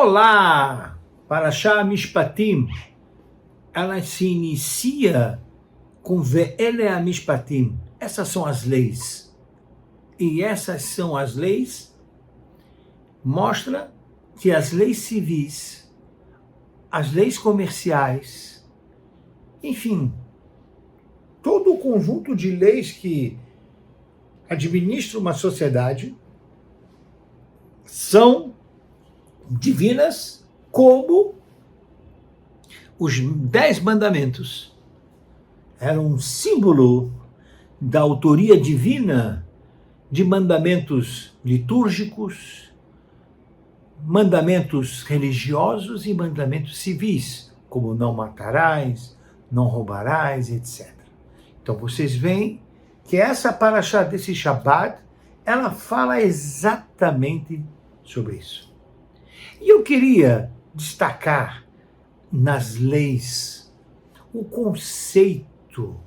Olá! Parashá Mishpatim, ela se inicia com Ve'ele HaMishpatim. Essas são as leis. E essas são as leis, mostra que as leis civis, as leis comerciais, enfim, todo o conjunto de leis que administra uma sociedade são divinas, como os 10 mandamentos. Era um símbolo da autoria divina de mandamentos litúrgicos, mandamentos religiosos e mandamentos civis, como não matarás, não roubarás, etc. Então vocês veem que essa parashá desse Shabbat, ela fala exatamente sobre isso. E eu queria destacar nas leis o conceito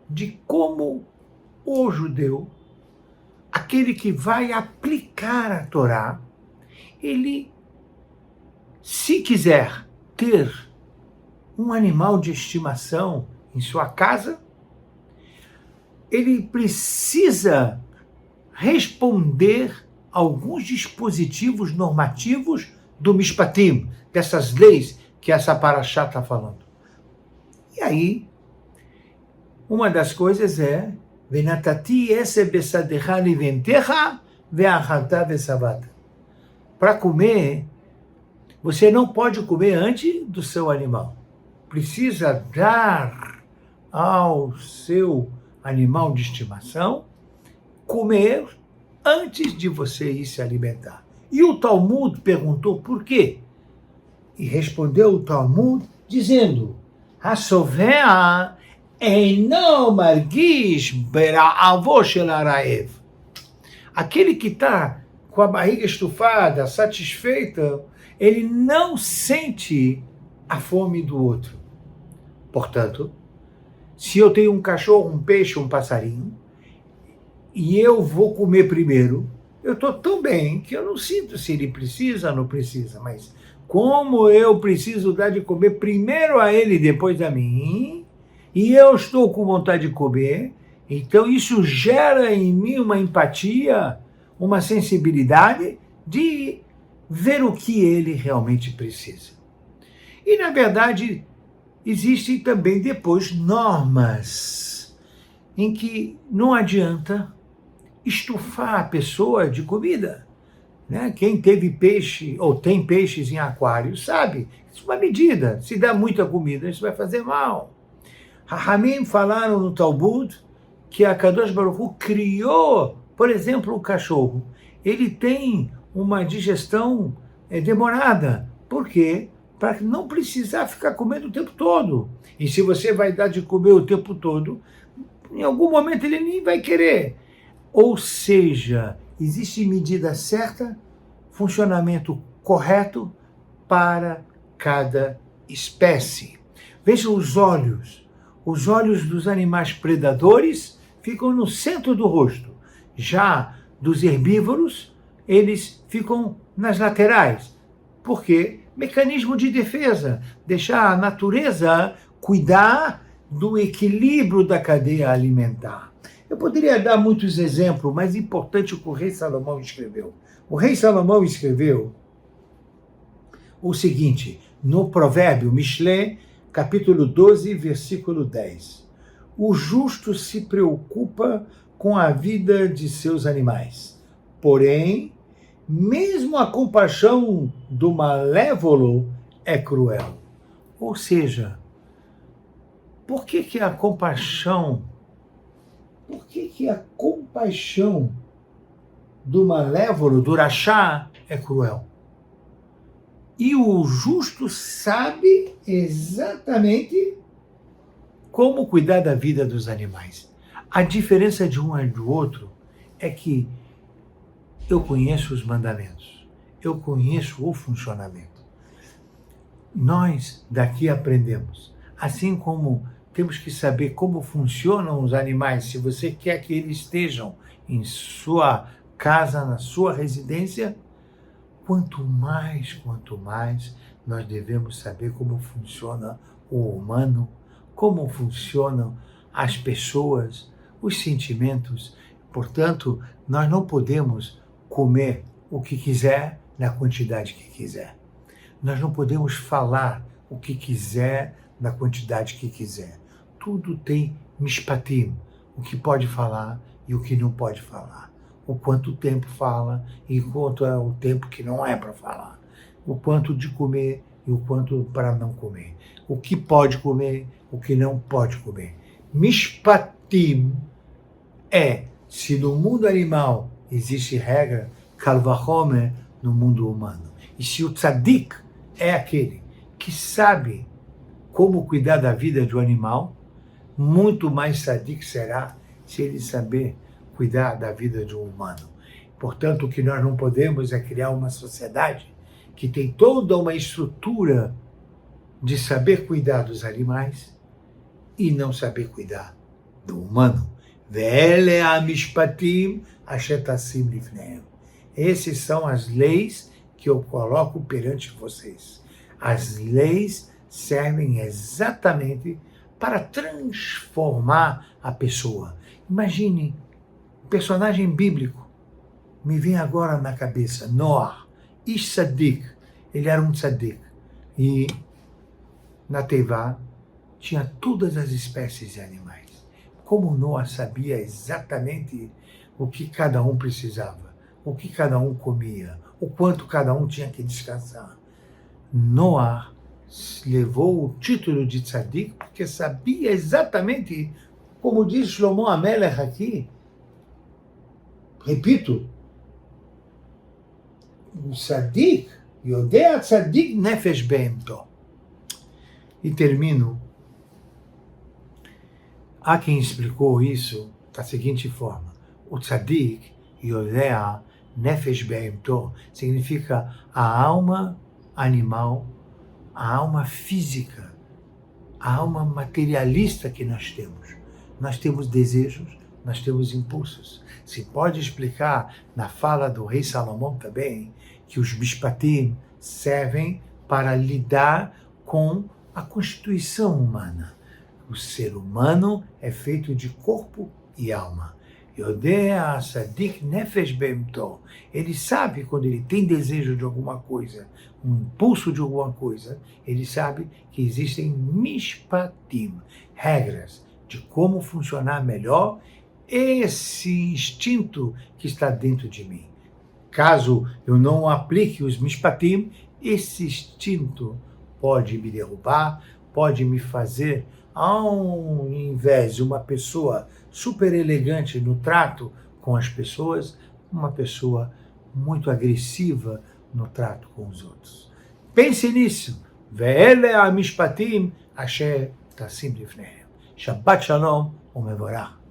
de como o judeu, aquele que vai aplicar a Torá, ele, se quiser ter um animal de estimação em sua casa, ele precisa responder a alguns dispositivos normativos do Mishpatim, dessas leis que essa parashá está falando. E aí, uma das coisas é Venatati esse besadecha liventecha ve'achalta ve'savata. Para comer, você não pode comer antes do seu animal. Precisa dar ao seu animal de estimação comer antes de você ir se alimentar. E o Talmud perguntou por quê? E respondeu o Talmud dizendo: Hasovea eino margish bera'avo shel haraev. Aquele que está com a barriga estufada, satisfeita, ele não sente a fome do outro. Portanto, se eu tenho um cachorro, um peixe, um passarinho, e eu vou comer primeiro, eu estou tão bem que eu não sinto se ele precisa ou não precisa, mas como eu preciso dar de comer primeiro a ele e depois a mim, e eu estou com vontade de comer, então isso gera em mim uma empatia, uma sensibilidade de ver o que ele realmente precisa. E, na verdade, existem também depois normas em que não adianta estufar a pessoa de comida. Né? Quem teve peixe ou tem peixes em aquário sabe, isso é uma medida. Se dá muita comida, isso vai fazer mal. Rahamim falaram no Talmud que a Kadosh Baruch Hu criou, por exemplo, o cachorro. Ele tem uma digestão demorada. Por quê? Para não precisar ficar comendo o tempo todo. E se você vai dar de comer o tempo todo, em algum momento ele nem vai querer. Ou seja, existe medida certa, funcionamento correto para cada espécie. Veja os olhos. Os olhos dos animais predadores ficam no centro do rosto. Já dos herbívoros, eles ficam nas laterais. Por quê? Mecanismo de defesa. Deixar a natureza cuidar do equilíbrio da cadeia alimentar. Eu poderia dar muitos exemplos, mas é importante o que o rei Salomão escreveu. O rei Salomão escreveu o seguinte, no provérbio Mishlé, capítulo 12, versículo 10. O justo se preocupa com a vida de seus animais. Porém, mesmo a compaixão do malévolo é cruel. Ou seja, por que a compaixão do malévolo, do rachá, é cruel? E o justo sabe exatamente como cuidar da vida dos animais. A diferença de um e do outro é que eu conheço os mandamentos, eu conheço o funcionamento. Nós daqui aprendemos, assim como temos que saber como funcionam os animais, se você quer que eles estejam em sua casa, na sua residência, quanto mais nós devemos saber como funciona o humano, como funcionam as pessoas, os sentimentos. Portanto, nós não podemos comer o que quiser na quantidade que quiser. Nós não podemos falar o que quiser na quantidade que quiser. Tudo tem mishpatim, o que pode falar e o que não pode falar. O quanto tempo fala e quanto é o tempo que não é para falar. O quanto de comer e o quanto para não comer. O que pode comer, o que não pode comer. Mishpatim é, se no mundo animal existe regra, kal vachomer no mundo humano. E se o tzadik é aquele que sabe como cuidar da vida de um animal, muito mais tzadik será se ele saber cuidar da vida de um humano. Portanto, o que nós não podemos é criar uma sociedade que tem toda uma estrutura de saber cuidar dos animais e não saber cuidar do humano. Ve'ele ha'mishpatim asher tasim lifnehem. Essas são as leis que eu coloco perante vocês. As leis servem exatamente para transformar a pessoa. Imagine, um personagem bíblico, me vem agora na cabeça, Noah, Ish Tzadik, ele era um tzadik, e na Teivá tinha todas as espécies de animais. Como Noah sabia exatamente o que cada um precisava, o que cada um comia, o quanto cada um tinha que descansar. Noah levou o título de tzadik porque sabia exatamente, como diz Shlomo Amelech aqui, repito, o tzadik, Yodea tzadik nefesh behemto. E termino. Há quem explicou isso da seguinte forma: o tzadik, Yodea nefesh behemto, significa a alma animal, a alma física, a alma materialista que nós temos. Nós temos desejos, nós temos impulsos. Se pode explicar na fala do rei Salomão também que os mishpatim servem para lidar com a constituição humana. O ser humano é feito de corpo e alma. Yodea tzadik nefesh behemto. Ele sabe quando ele tem desejo de alguma coisa, um impulso de alguma coisa, ele sabe que existem mishpatim, regras de como funcionar melhor esse instinto que está dentro de mim. Caso eu não aplique os mishpatim, esse instinto pode me derrubar, pode me fazer, ao invés de uma pessoa super elegante no trato com as pessoas, uma pessoa muito agressiva no trato com os outros. Pense nisso. Ve'ele ha'mishpatim asher tasim lifnehem. Shabbat shalom umevorach.